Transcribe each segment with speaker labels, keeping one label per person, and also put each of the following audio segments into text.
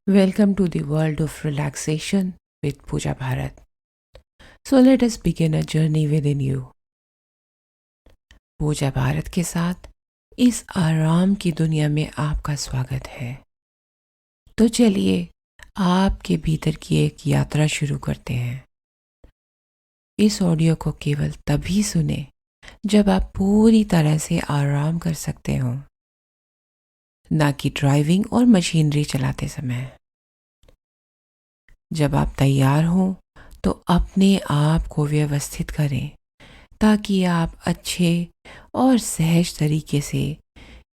Speaker 1: Welcome to the world of relaxation with Pooja Bharat. So let us begin a journey within you. पूजा भारत के साथ इस आराम की दुनिया में आपका स्वागत है। तो चलिए आपके भीतर की एक यात्रा शुरू करते हैं। इस ऑडियो को केवल तभी सुने जब आप पूरी तरह से आराम कर सकते हो, ना कि ड्राइविंग और मशीनरी चलाते समय। जब आप तैयार हो तो अपने आप को व्यवस्थित करें ताकि आप अच्छे और सहज तरीके से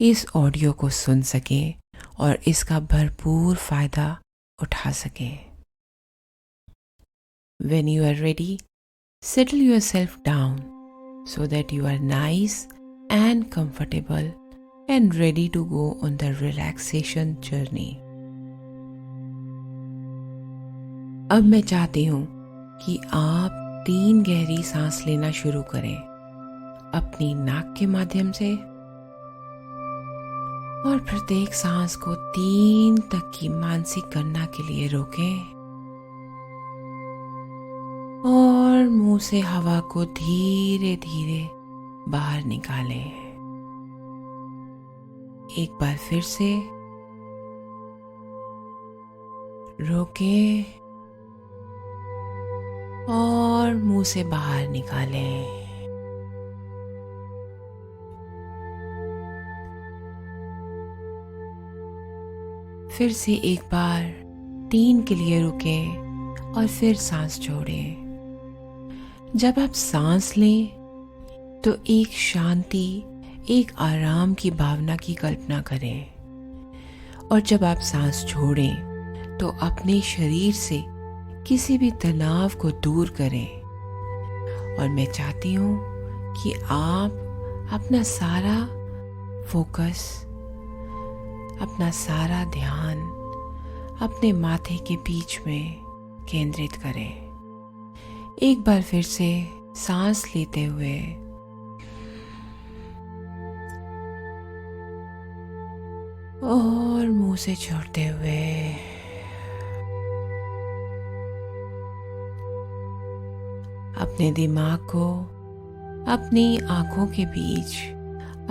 Speaker 1: इस ऑडियो को सुन सकें और इसका भरपूर फायदा उठा सकें। When you are ready, settle yourself down so that you are nice and comfortable and ready to go on the relaxation journey. अब मैं चाहती हूँ कि आप 3 गहरी सांस लेना शुरू करें अपनी नाक के माध्यम से और प्रत्येक सांस को 3 तक की मानसिक गणना के लिए रोकें और मुंह से हवा को धीरे धीरे बाहर निकालें। एक बार फिर से रोकें और मुंह से बाहर निकालें। फिर से एक बार 3 के लिए रुकें और फिर सांस छोड़ें। जब आप सांस लें तो एक शांति, एक आराम की भावना की कल्पना करें और जब आप सांस छोड़ें तो अपने शरीर से किसी भी तनाव को दूर करें। और मैं चाहती हूँ कि आप अपना सारा फोकस, अपना सारा ध्यान अपने माथे के बीच में केंद्रित करें। एक बार फिर से सांस लेते हुए और मुंह से छोड़ते हुए अपने दिमाग को अपनी आंखों के बीच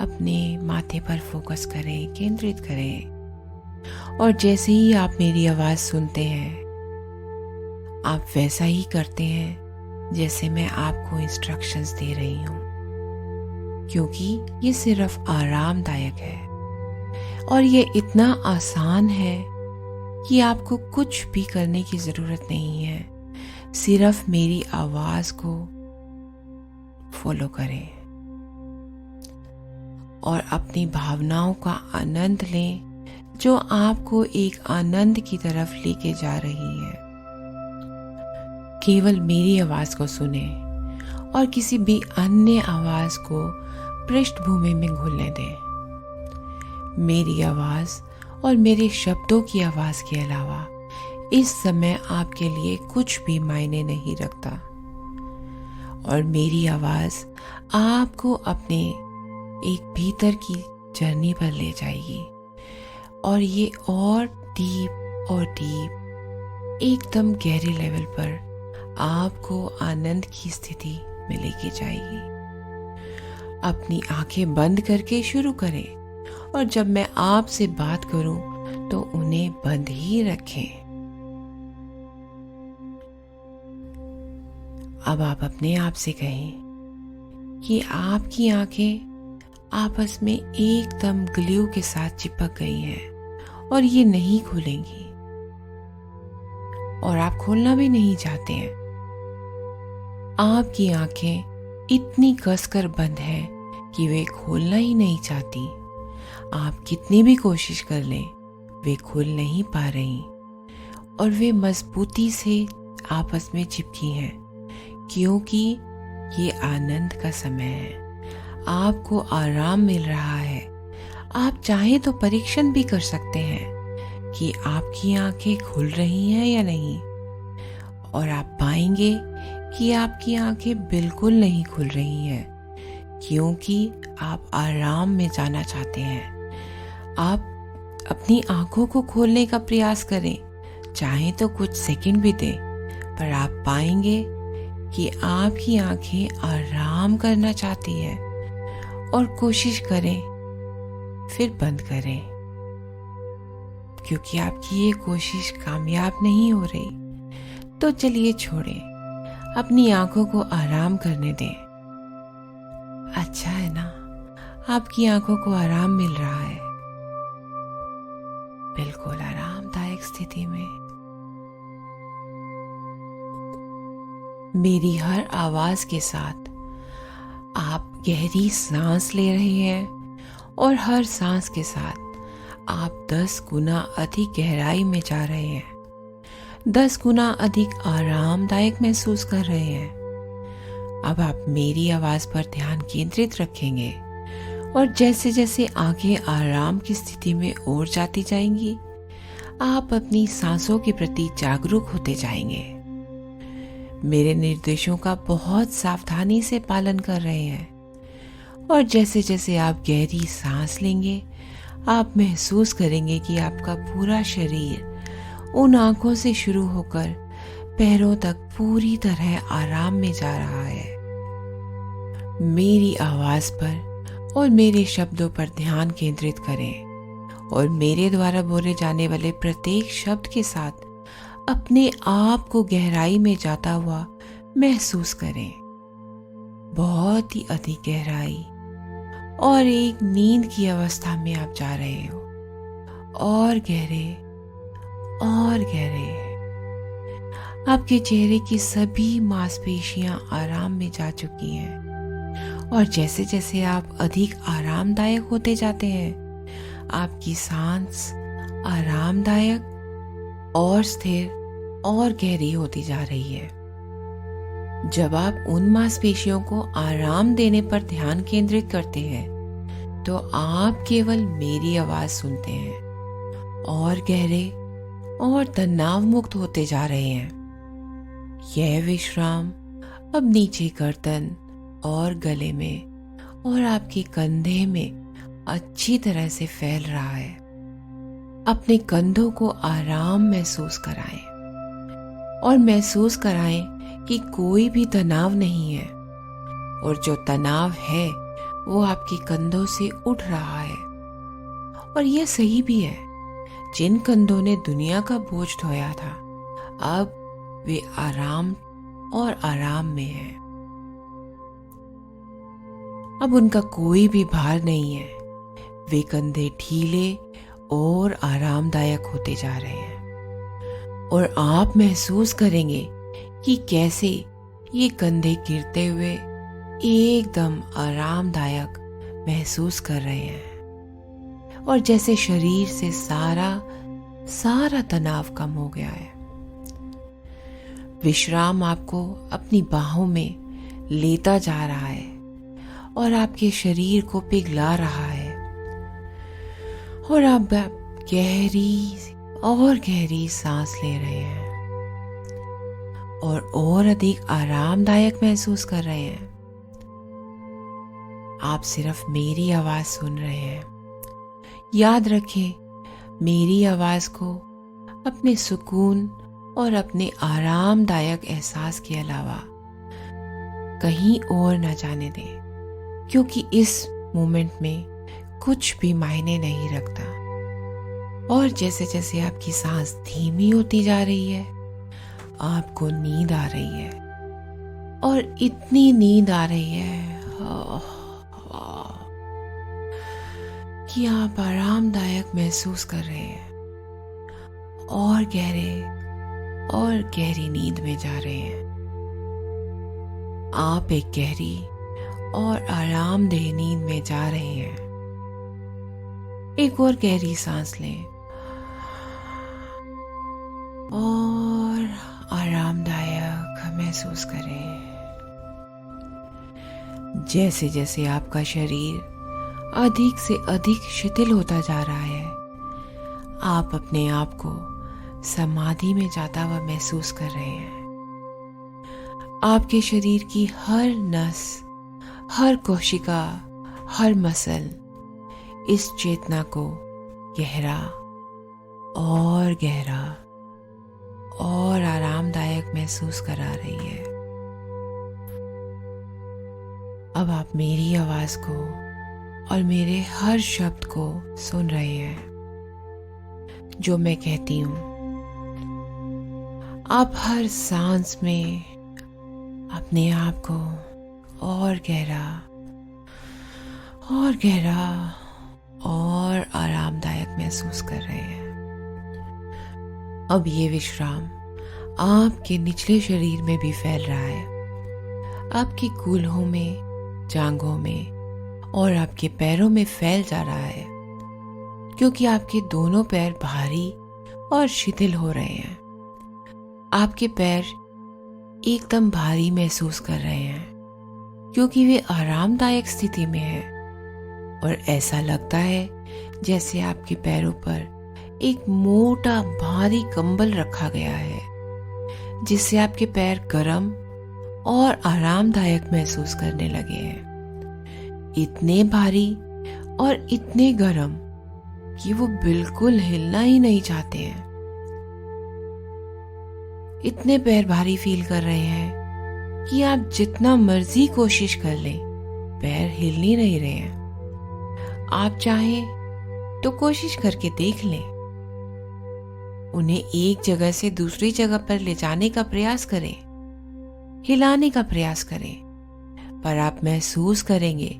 Speaker 1: अपने माथे पर फोकस करें, केंद्रित करें। और जैसे ही आप मेरी आवाज़ सुनते हैं, आप वैसा ही करते हैं जैसे मैं आपको इंस्ट्रक्शंस दे रही हूँ, क्योंकि ये सिर्फ आरामदायक है और ये इतना आसान है कि आपको कुछ भी करने की ज़रूरत नहीं है। सिर्फ मेरी आवाज़ को फॉलो करें और अपनी भावनाओं का आनंद लें जो आपको एक आनंद की तरफ लेके जा रही है। केवल मेरी आवाज़ को सुने और किसी भी अन्य आवाज़ को पृष्ठभूमि में घुलने दें। मेरी आवाज़ और मेरे शब्दों की आवाज़ के अलावा इस समय आपके लिए कुछ भी मायने नहीं रखता और मेरी आवाज़ आपको अपने एक भीतर की जर्नी पर ले जाएगी और ये और डीप एकदम गहरे लेवल पर आपको आनंद की स्थिति में लेके जाएगी। अपनी आंखें बंद करके शुरू करें और जब मैं आपसे बात करूं तो उन्हें बंद ही रखें। अब आप अपने आप से कहें कि आपकी आंखें आपस में एकदम ग्लू के साथ चिपक गई हैं और ये नहीं खुलेंगी और आप खोलना भी नहीं चाहते हैं। आपकी आंखें इतनी कसकर बंद हैं कि वे खोलना ही नहीं चाहती। आप कितनी भी कोशिश कर लें, वे खुल नहीं पा रही और वे मजबूती से आपस में चिपकी हैं, क्योंकि ये आनंद का समय है। आपको आराम मिल रहा है। आप चाहें तो परीक्षण भी कर सकते हैं कि आपकी आंखें खुल रही हैं या नहीं, और आप पाएंगे कि आपकी आंखें बिल्कुल नहीं खुल रही हैं, क्योंकि आप आराम में जाना चाहते हैं। आप अपनी आंखों को खोलने का प्रयास करें चाहें तो कुछ सेकंड भी दें, पर आप पाएंगे कि आपकी आंखें आराम करना चाहती है। और कोशिश करें, फिर बंद करें, क्योंकि आपकी ये कोशिश कामयाब नहीं हो रही। तो चलिए छोड़ें, अपनी आंखों को आराम करने दें। अच्छा है ना, आपकी आंखों को आराम मिल रहा है, बिल्कुल आरामदायक स्थिति में। मेरी हर आवाज के साथ आप गहरी सांस ले रहे हैं और हर सांस के साथ आप 10 गुना अधिक गहराई में जा रहे हैं, 10 गुना अधिक आरामदायक महसूस कर रहे हैं। अब आप मेरी आवाज पर ध्यान केंद्रित रखेंगे और जैसे जैसे आंखें आराम की स्थिति में और जाती जाएंगी, आप अपनी सांसों के प्रति जागरूक होते जाएंगे। मेरे निर्देशों का बहुत सावधानी से पालन कर रहे हैं और जैसे जैसे आप गहरी सांस लेंगे, आप महसूस करेंगे कि आपका पूरा शरीर उन आंखों से शुरू होकर पैरों तक पूरी तरह आराम में जा रहा है। मेरी आवाज पर और मेरे शब्दों पर ध्यान केंद्रित करें और मेरे द्वारा बोले जाने वाले प्रत्येक शब्द के साथ अपने आप को गहराई में जाता हुआ महसूस करें। बहुत ही अधिक गहराई और एक नींद की अवस्था में आप जा रहे हो। और गहरे और गहरे। आपके चेहरे की सभी मांसपेशियां आराम में जा चुकी हैं और जैसे जैसे आप अधिक आरामदायक होते जाते हैं, आपकी सांस आरामदायक और स्थिर और गहरी होती जा रही है। जब आप उन मांसपेशियों को आराम देने पर ध्यान केंद्रित करते हैं, तो आप केवल मेरी आवाज सुनते हैं और गहरे और तनाव मुक्त होते जा रहे हैं। यह विश्राम अब नीचे गर्दन और गले में और आपके कंधे में अच्छी तरह से फैल रहा है। अपने कंधों को आराम महसूस कराएं और महसूस कराएं कि कोई भी तनाव नहीं है और जो तनाव है वो आपके कंधों से उठ रहा है। और यह सही भी है। जिन कंधों ने दुनिया का बोझ ढोया था, अब वे आराम और आराम में हैं। अब उनका कोई भी भार नहीं है। वे कंधे ढीले और आरामदायक होते जा रहे हैं और आप महसूस करेंगे कि कैसे ये कंधे गिरते हुए एकदम आरामदायक महसूस कर रहे हैं और जैसे शरीर से सारा तनाव कम हो गया है। विश्राम आपको अपनी बाहों में लेता जा रहा है और आपके शरीर को पिघला रहा है और आप गहरी सांस ले रहे हैं और अधिक आरामदायक महसूस कर रहे हैं। आप सिर्फ मेरी आवाज सुन रहे हैं। याद रखें, मेरी आवाज को अपने सुकून और अपने आरामदायक एहसास के अलावा कहीं और न जाने दें, क्योंकि इस मोमेंट में कुछ भी मायने नहीं रखता। और जैसे जैसे आपकी सांस धीमी होती जा रही है, आपको नींद आ रही है और इतनी नींद आ रही है कि आप आरामदायक महसूस कर रहे हैं और गहरी नींद में जा रहे हैं। आप एक गहरी और आरामदेह नींद में जा रहे हैं। एक और गहरी सांस लें और आरामदायक महसूस करें। जैसे जैसे आपका शरीर अधिक से अधिक शिथिल होता जा रहा है, आप अपने आप को समाधि में जाता हुआ महसूस कर रहे हैं। आपके शरीर की हर नस, हर कोशिका, हर मसल इस चेतना को गहरा और गहरा महसूस करा रही है। अब आप मेरी आवाज को और मेरे हर शब्द को सुन रहे हैं जो मैं कहती हूँ। आप हर सांस में अपने आप को और गहरा और आरामदायक महसूस कर रहे हैं। अब ये विश्राम आपके निचले शरीर में भी फैल रहा है, आपकी कूल्हों में, जांघों में और आपके पैरों में फैल जा रहा है, क्योंकि आपके दोनों पैर भारी और शिथिल हो रहे हैं। आपके पैर एकदम भारी महसूस कर रहे हैं क्योंकि वे आरामदायक स्थिति में हैं और ऐसा लगता है जैसे आपके पैरों पर एक मोटा भारी कंबल रखा गया है, जिससे आपके पैर गर्म और आरामदायक महसूस करने लगे हैं। इतने भारी और इतने गर्म कि वो बिल्कुल हिलना ही नहीं चाहते हैं। इतने पैर भारी फील कर रहे हैं कि आप जितना मर्जी कोशिश कर लें, पैर हिल ही नहीं रहे हैं। आप चाहें तो कोशिश करके देख लें। उन्हें एक जगह से दूसरी जगह पर ले जाने का प्रयास करें, हिलाने का प्रयास करें, पर आप महसूस करेंगे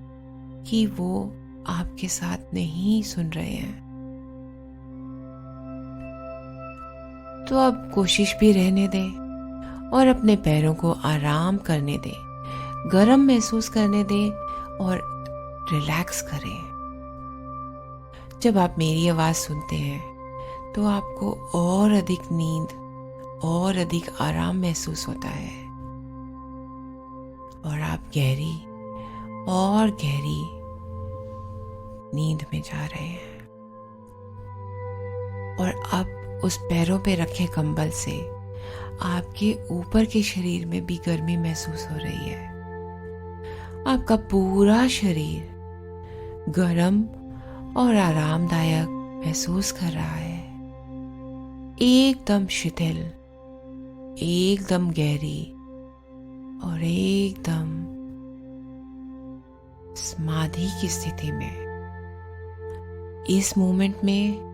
Speaker 1: कि वो आपके साथ नहीं सुन रहे हैं। तो अब कोशिश भी रहने दें और अपने पैरों को आराम करने दें, गर्म महसूस करने दें और रिलैक्स करें। जब आप मेरी आवाज सुनते हैं तो आपको और अधिक नींद और अधिक आराम महसूस होता है और आप गहरी और गहरी नींद में जा रहे हैं। और अब उस पैरों पे रखे कंबल से आपके ऊपर के शरीर में भी गर्मी महसूस हो रही है। आपका पूरा शरीर गर्म और आरामदायक महसूस कर रहा है, एकदम शिथिल, एकदम गहरी और एकदम समाधि की स्थिति में। इस मोमेंट में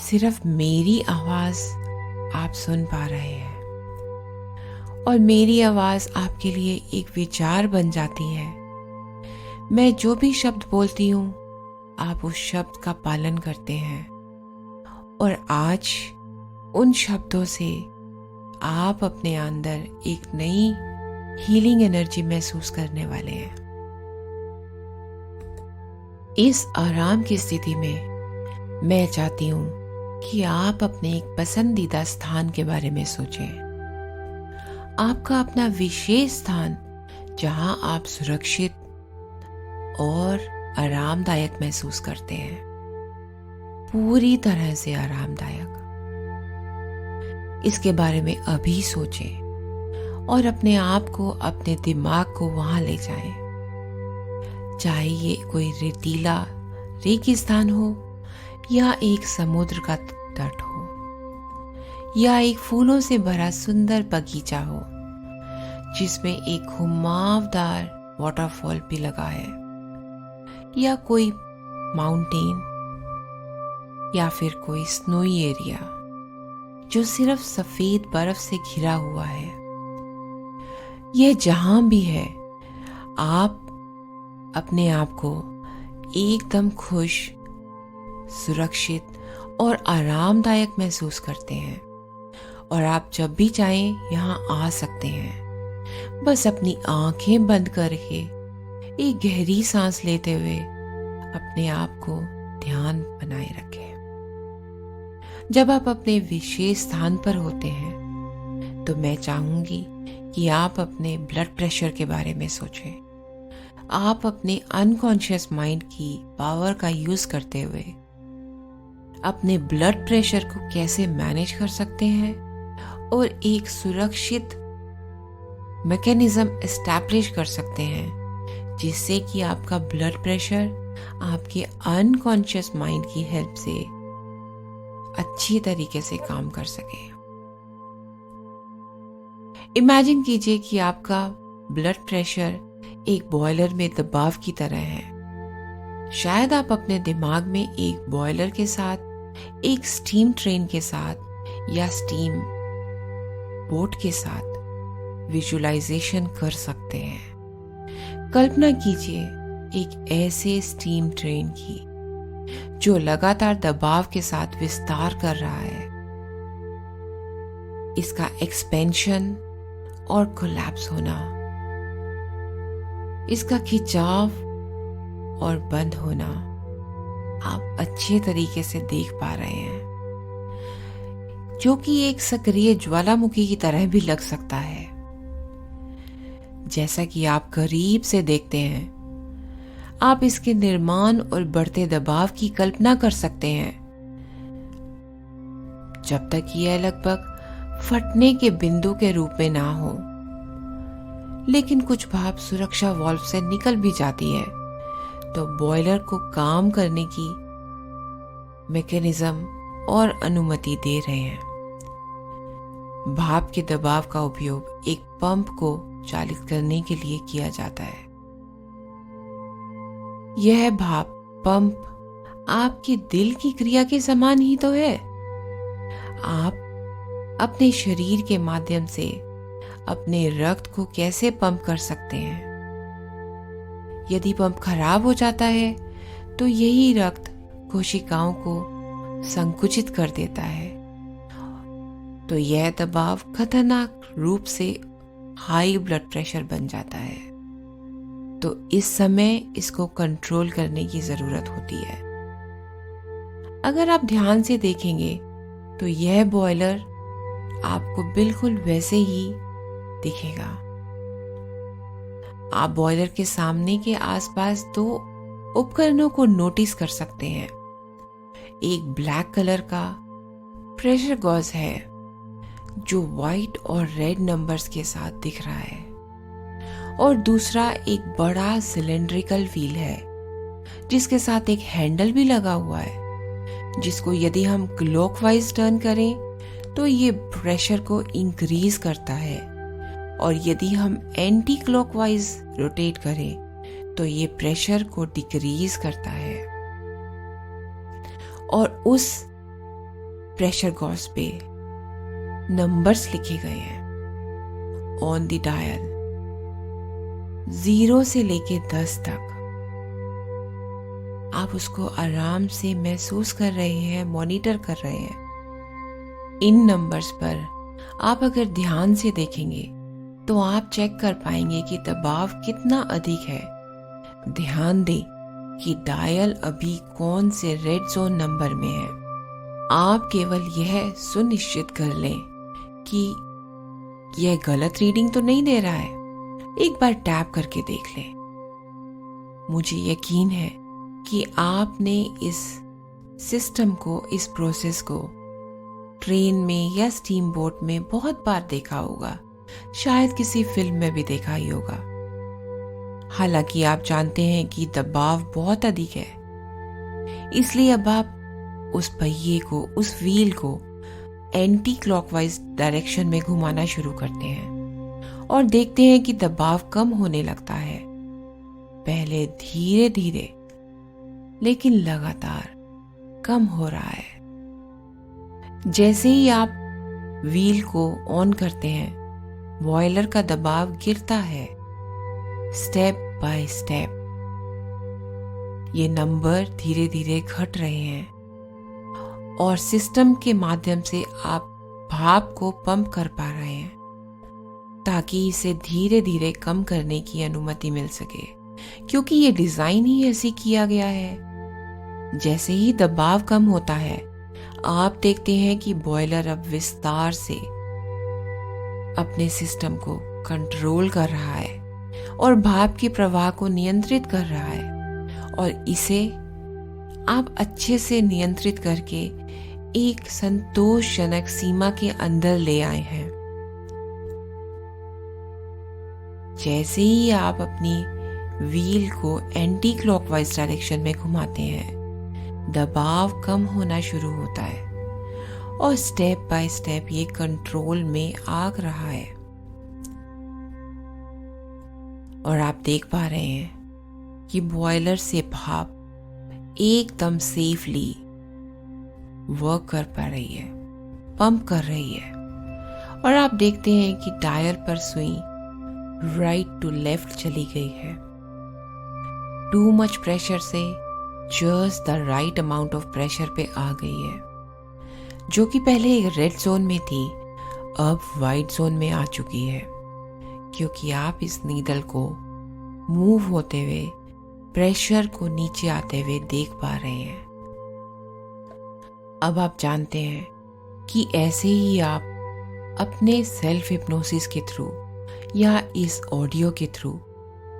Speaker 1: सिर्फ मेरी आवाज आप सुन पा रहे हैं और मेरी आवाज आपके लिए एक विचार बन जाती है। मैं जो भी शब्द बोलती हूँ, आप उस शब्द का पालन करते हैं और आज उन शब्दों से आप अपने अंदर एक नई हीलिंग एनर्जी महसूस करने वाले हैं। इस आराम की स्थिति में मैं चाहती हूं कि आप अपने एक पसंदीदा स्थान के बारे में सोचें। आपका अपना विशेष स्थान जहां आप सुरक्षित और आरामदायक महसूस करते हैं, पूरी तरह से आरामदायक। इसके बारे में अभी सोचें और अपने आप को, अपने दिमाग को वहां ले जाएं। चाहे ये कोई रेतीला रेगिस्तान हो या एक समुद्र का तट हो या एक फूलों से भरा सुंदर बगीचा हो जिसमें एक घुमावदार वाटरफॉल भी लगा है, या कोई माउंटेन या फिर कोई स्नोई एरिया जो सिर्फ सफेद बर्फ से घिरा हुआ है। यह जहां भी है, आप अपने आप को एकदम खुश, सुरक्षित और आरामदायक महसूस करते हैं और आप जब भी चाहें यहाँ आ सकते हैं। बस अपनी आंखें बंद करके एक गहरी सांस लेते हुए अपने आप को ध्यान बनाए रखें। जब आप अपने विशेष स्थान पर होते हैं तो मैं चाहूंगी कि आप अपने ब्लड प्रेशर के बारे में सोचें। आप अपने अनकॉन्शियस माइंड की पावर का यूज करते हुए अपने ब्लड प्रेशर को कैसे मैनेज कर सकते हैं और एक सुरक्षित मैकेनिज्म एस्टैब्लिश कर सकते हैं जिससे कि आपका ब्लड प्रेशर आपके अनकॉन्शियस माइंड की हेल्प से अच्छी तरीके से काम कर सके। इमेजिन कीजिए कि आपका ब्लड प्रेशर एक बॉयलर में दबाव की तरह है। शायद आप अपने दिमाग में एक बॉयलर के साथ, एक स्टीम ट्रेन के साथ या स्टीम बोट के साथ विजुलाइजेशन कर सकते हैं। कल्पना कीजिए एक ऐसे स्टीम ट्रेन की जो लगातार दबाव के साथ विस्तार कर रहा है। इसका एक्सपेंशन और कोलैप्स होना, इसका खिंचाव और बंद होना आप अच्छे तरीके से देख पा रहे हैं, जो कि एक सक्रिय ज्वालामुखी की तरह भी लग सकता है। जैसा कि आप करीब से देखते हैं, आप इसके निर्माण और बढ़ते दबाव की कल्पना कर सकते हैं, जब तक यह लगभग फटने के बिंदु के रूप में ना हो। लेकिन कुछ भाप सुरक्षा वाल्व से निकल भी जाती है तो बॉयलर को काम करने की मैकेनिज्म और अनुमति दे रहे हैं। भाप के दबाव का उपयोग एक पंप को चालित करने के लिए किया जाता है। यह भाप पंप आपके दिल की क्रिया के समान ही तो है। आप अपने शरीर के माध्यम से अपने रक्त को कैसे पंप कर सकते हैं? यदि पंप खराब हो जाता है तो यही रक्त कोशिकाओं को संकुचित कर देता है, तो यह दबाव खतरनाक रूप से हाई ब्लड प्रेशर बन जाता है। तो इस समय इसको कंट्रोल करने की जरूरत होती है। अगर आप ध्यान से देखेंगे तो यह बॉयलर आपको बिल्कुल वैसे ही दिखेगा। आप बॉयलर के सामने के आसपास दो उपकरणों को नोटिस कर सकते हैं। एक ब्लैक कलर का प्रेशर गॉज है जो व्हाइट और रेड नंबर्स के साथ दिख रहा है, और दूसरा एक बड़ा सिलेंड्रिकल व्हील है जिसके साथ एक हैंडल भी लगा हुआ है, जिसको यदि हम क्लॉकवाइज टर्न करें तो ये प्रेशर को इंक्रीज करता है, और यदि हम एंटी क्लॉकवाइज रोटेट करें तो ये प्रेशर को डिक्रीज करता है। और उस प्रेशर गॉज पे नंबर्स लिखे गए हैं ऑन द डायल, 0 से लेके 10 तक। आप उसको आराम से महसूस कर रहे हैं, मॉनिटर कर रहे हैं। इन नंबर्स पर आप अगर ध्यान से देखेंगे तो आप चेक कर पाएंगे कि दबाव कितना अधिक है। ध्यान दें कि डायल अभी कौन से रेड जोन नंबर में है। आप केवल यह सुनिश्चित कर लें कि यह गलत रीडिंग तो नहीं दे रहा है। एक बार टैप करके देख लें। मुझे यकीन है कि आपने इस सिस्टम को, इस प्रोसेस को ट्रेन में या स्टीम बोट में बहुत बार देखा होगा, शायद किसी फिल्म में भी देखा ही होगा। हालांकि आप जानते हैं कि दबाव बहुत अधिक है, इसलिए अब आप उस पहिए को, उस व्हील को एंटी क्लॉकवाइज डायरेक्शन में घुमाना शुरू करते हैं और देखते हैं कि दबाव कम होने लगता है। पहले धीरे धीरे लेकिन लगातार कम हो रहा है। जैसे ही आप व्हील को ऑन करते हैं, बॉयलर का दबाव गिरता है स्टेप बाय स्टेप। ये नंबर धीरे धीरे घट रहे हैं और सिस्टम के माध्यम से आप भाप को पंप कर पा रहे हैं ताकि इसे धीरे धीरे कम करने की अनुमति मिल सके, क्योंकि ये डिजाइन ही ऐसी किया गया है। जैसे ही दबाव कम होता है, आप देखते हैं कि बॉयलर अब विस्तार से अपने सिस्टम को कंट्रोल कर रहा है और भाप के प्रवाह को नियंत्रित कर रहा है, और इसे आप अच्छे से नियंत्रित करके एक संतोषजनक सीमा के अंदर ले आए हैं। जैसे ही आप अपनी व्हील को एंटी क्लॉकवाइज डायरेक्शन में घुमाते हैं, दबाव कम होना शुरू होता है और स्टेप बाय स्टेप ये कंट्रोल में आ रहा है। और आप देख पा रहे हैं कि बॉयलर से भाप एकदम सेफली वर्क कर पा रही है, पंप कर रही है। और आप देखते हैं कि डायल पर सुई राइट टू लेफ्ट चली गई है। टू मच प्रेशर से just the right amount of pressure पे आ गई है, जो कि पहले एक रेड जोन में थी, अब वाइट जोन में आ चुकी है, क्योंकि आप इस नीडल को मूव होते हुए, प्रेशर को नीचे आते हुए देख पा रहे हैं। अब आप जानते हैं कि ऐसे ही आप अपने सेल्फ हिप्नोसिस के थ्रू या इस ऑडियो के थ्रू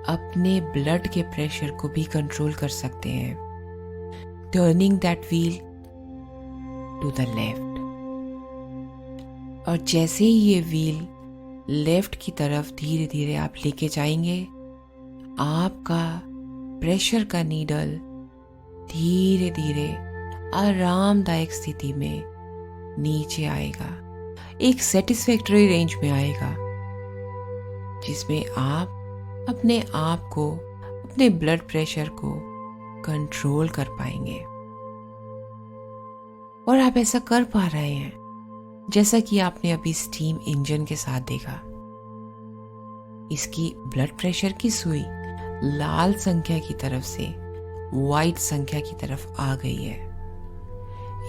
Speaker 1: अपने ब्लड के प्रेशर को भी कंट्रोल कर सकते हैं, turning that wheel to the left. और जैसे ही ये व्हील लेफ्ट की तरफ धीरे धीरे आप लेके जाएंगे, आपका प्रेशर का नीडल धीरे धीरे आरामदायक स्थिति में नीचे आएगा, एक सेटिस्फैक्टरी रेंज में आएगा, जिसमें आप अपने आप को, अपने ब्लड प्रेशर को कंट्रोल कर पाएंगे। और आप ऐसा कर पा रहे हैं जैसा कि आपने अभी स्टीम इंजन के साथ देखा। इसकी ब्लड प्रेशर की सुई लाल संख्या की तरफ से वाइट संख्या की तरफ आ गई है,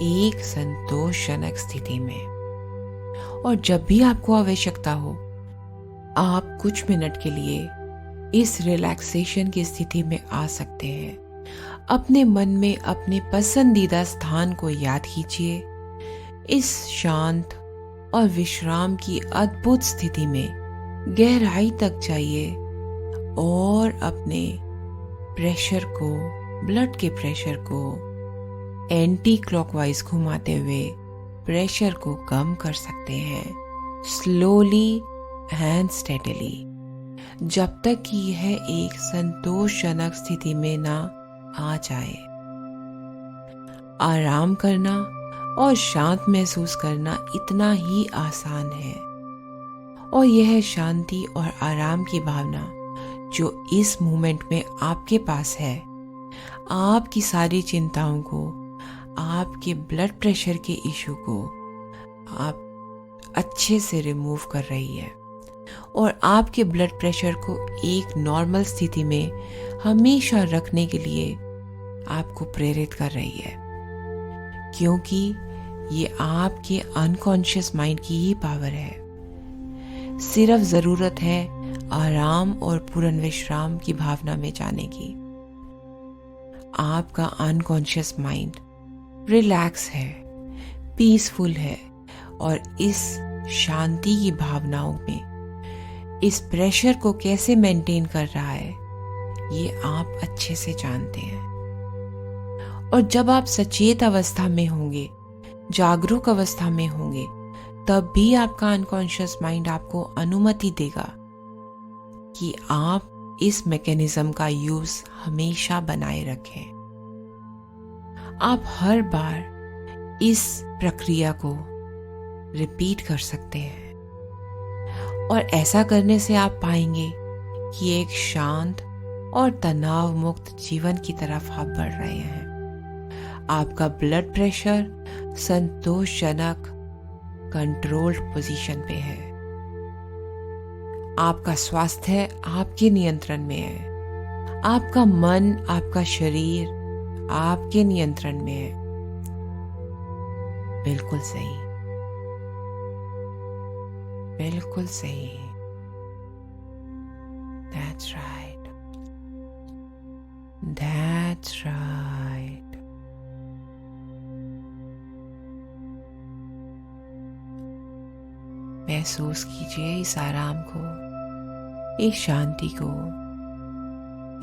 Speaker 1: एक संतोषजनक स्थिति में। और जब भी आपको आवश्यकता हो, आप कुछ मिनट के लिए इस रिलैक्सेशन की स्थिति में आ सकते हैं। अपने मन में अपने पसंदीदा स्थान को याद कीजिए, इस शांत और विश्राम की अद्भुत स्थिति में गहराई तक जाइए और अपने प्रेशर को, ब्लड के प्रेशर को एंटी क्लॉकवाइज घुमाते हुए प्रेशर को कम कर सकते हैं, स्लोली एंड स्टेडीली, जब तक कि यह एक संतोषजनक स्थिति में ना आ जाए। आराम करना और शांत महसूस करना इतना ही आसान है, और यह शांति और आराम की भावना जो इस मोमेंट में आपके पास है, आपकी सारी चिंताओं को, आपके ब्लड प्रेशर के इशू को आप अच्छे से रिमूव कर रही है, और आपके ब्लड प्रेशर को एक नॉर्मल स्थिति में हमेशा रखने के लिए आपको प्रेरित कर रही है, क्योंकि ये आपके अनकॉन्शियस माइंड की ही पावर है। सिर्फ जरूरत है आराम और पूर्ण विश्राम की भावना में जाने की। आपका अनकॉन्शियस माइंड रिलैक्स है, पीसफुल है, और इस शांति की भावनाओं में इस प्रेशर को कैसे मेंटेन कर रहा है, ये आप अच्छे से जानते हैं। और जब आप सचेत अवस्था में होंगे, जागरूक अवस्था में होंगे, तब भी आपका अनकॉन्शियस माइंड आपको अनुमति देगा कि आप इस मैकेनिज्म का यूज हमेशा बनाए रखें। आप हर बार इस प्रक्रिया को रिपीट कर सकते हैं, और ऐसा करने से आप पाएंगे कि एक शांत और तनाव मुक्त जीवन की तरफ आप बढ़ रहे हैं। आपका ब्लड प्रेशर संतोषजनक कंट्रोल्ड पोजीशन पे है। आपका स्वास्थ्य आपके नियंत्रण में है। आपका मन, आपका शरीर आपके नियंत्रण में है। बिल्कुल सही, बिल्कुल सही। That's right. That's right. महसूस कीजिए इस आराम को, इस शांति को,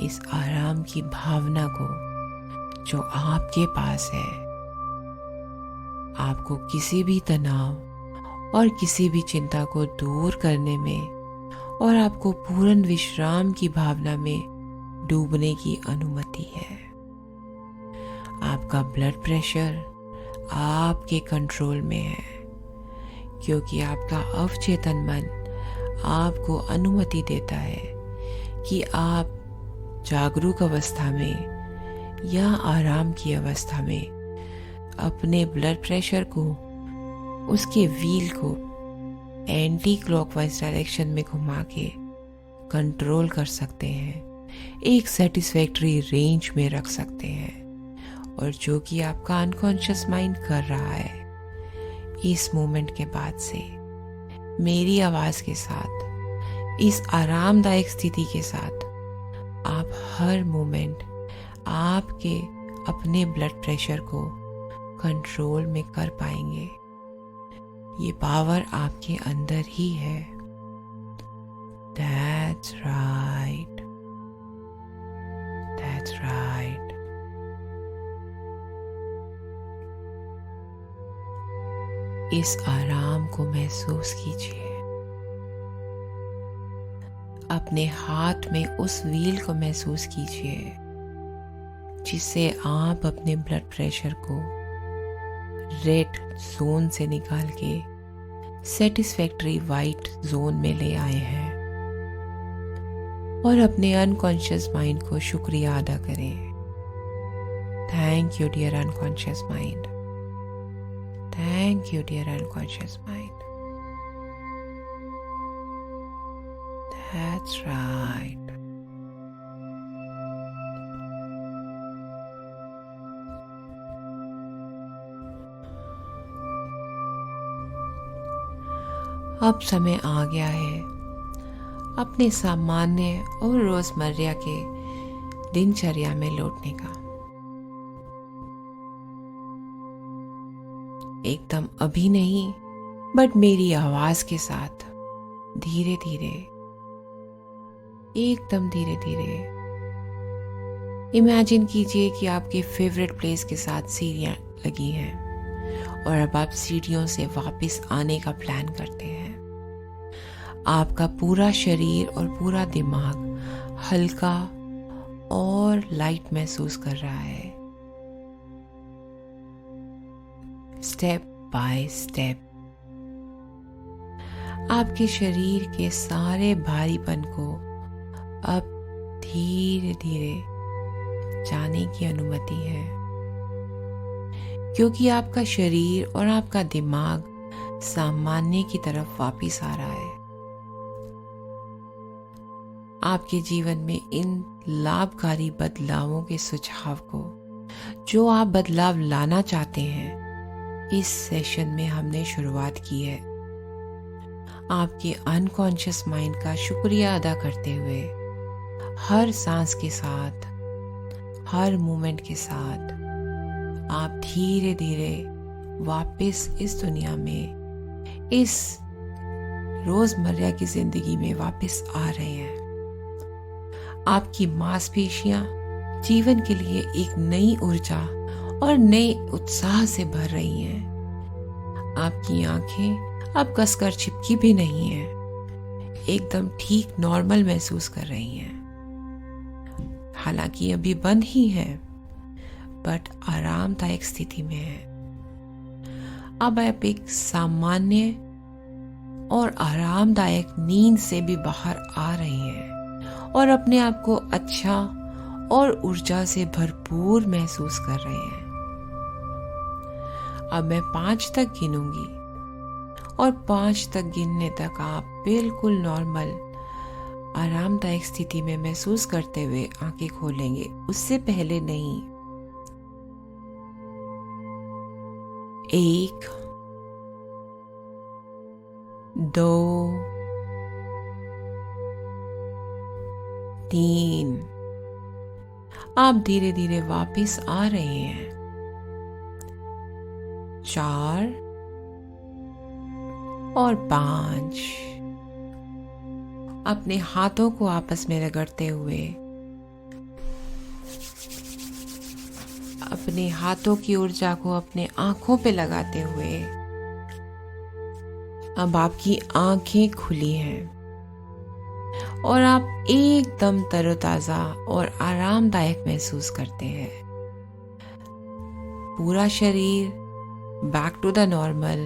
Speaker 1: इस आराम की भावना को जो आपके पास है। आपको किसी भी तनाव और किसी भी चिंता को दूर करने में और आपको पूर्ण विश्राम की भावना में डूबने की अनुमति है। आपका ब्लड प्रेशर आपके कंट्रोल में है, क्योंकि आपका अवचेतन मन आपको अनुमति देता है कि आप जागरूक अवस्था में या आराम की अवस्था में अपने ब्लड प्रेशर को, उसके व्हील को एंटी क्लॉकवाइज डायरेक्शन में घुमा के कंट्रोल कर सकते हैं, एक सेटिस्फैक्टरी रेंज में रख सकते हैं। और जो कि आपका अनकॉन्शियस माइंड कर रहा है, इस मोमेंट के बाद से मेरी आवाज के साथ, इस आरामदायक स्थिति के साथ आप हर मोमेंट आपके अपने ब्लड प्रेशर को कंट्रोल में कर पाएंगे। ये पावर आपके अंदर ही है। That's right. That's right. इस आराम को महसूस कीजिए। अपने हाथ में उस व्हील को महसूस कीजिए जिससे आप अपने ब्लड प्रेशर को रेड जोन से निकाल के सेटिस्फैक्टरी वाइट जोन में ले आए हैं। और अपने अनकॉन्शियस माइंड को शुक्रिया अदा करें। Thank you dear unconscious mind. Thank you dear unconscious mind. That's right. अब समय आ गया है अपने सामान्य और रोजमर्रा के दिनचर्या में लौटने का। एकदम अभी नहीं, बट मेरी आवाज के साथ धीरे धीरे, एकदम धीरे धीरे इमेजिन कीजिए कि आपके फेवरेट प्लेस के साथ सीढ़ियां लगी हैं और अब आप सीढ़ियों से वापस आने का प्लान करते हैं। आपका पूरा शरीर और पूरा दिमाग हल्का और लाइट महसूस कर रहा है। स्टेप बाय स्टेप आपके शरीर के सारे भारीपन को अब धीरे धीरे जाने की अनुमति है, क्योंकि आपका शरीर और आपका दिमाग सामान्य की तरफ वापस आ रहा है। आपके जीवन में इन लाभकारी बदलावों के सुझाव को, जो आप बदलाव लाना चाहते हैं, इस सेशन में हमने शुरुआत की है। आपके अनकॉन्शियस माइंड का शुक्रिया अदा करते हुए हर सांस के साथ, हर मोमेंट के साथ आप धीरे धीरे वापस इस दुनिया में, इस रोजमर्रा की जिंदगी में वापस आ रहे हैं। आपकी मांसपेशियां जीवन के लिए एक नई ऊर्जा और नए उत्साह से भर रही हैं। आपकी आंखें अब कसकर चिपकी भी नहीं हैं, एकदम ठीक नॉर्मल महसूस कर रही हैं। हालांकि अभी बंद ही है, बट आरामदायक स्थिति में है। अब आप एक सामान्य और आरामदायक नींद से भी बाहर आ रहे हैं और अपने आप को अच्छा और ऊर्जा से भरपूर महसूस कर रहे हैं। अब मैं 5 तक गिनूंगी और 5 तक गिनने तक आप बिल्कुल नॉर्मल आरामदायक स्थिति में महसूस करते हुए आंखें खोलेंगे, उससे पहले नहीं। 1, 2, 3। आप धीरे धीरे वापस आ रहे हैं। 4 और 5। अपने हाथों को आपस में रगड़ते हुए, अपने हाथों की ऊर्जा को अपने आंखों पे लगाते हुए अब आपकी आंखें खुली हैं और आप एकदम तरोताजा और आरामदायक महसूस करते हैं। पूरा शरीर back to the normal,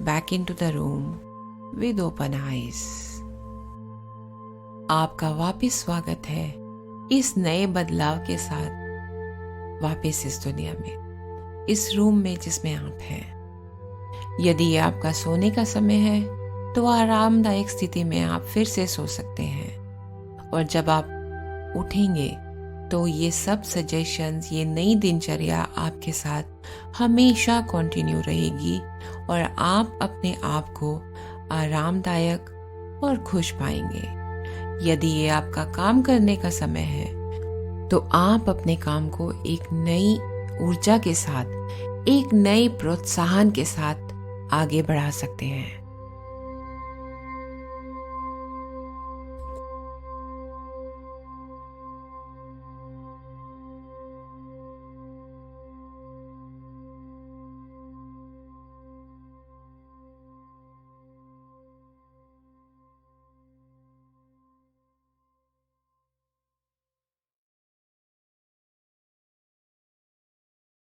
Speaker 1: back into the room with open eyes. आपका वापस स्वागत है इस नए बदलाव के साथ वापस इस दुनिया में, इस रूम में जिसमें आप हैं। यदि ये आपका सोने का समय है तो आरामदायक स्थिति में आप फिर से सो सकते हैं, और जब आप उठेंगे तो ये सब सजेशंस, ये नई दिनचर्या आपके साथ हमेशा कंटिन्यू रहेगी और आप अपने आप को आरामदायक और खुश पाएंगे। यदि ये आपका काम करने का समय है तो आप अपने काम को एक नई ऊर्जा के साथ, एक नए प्रोत्साहन के साथ आगे बढ़ा सकते हैं।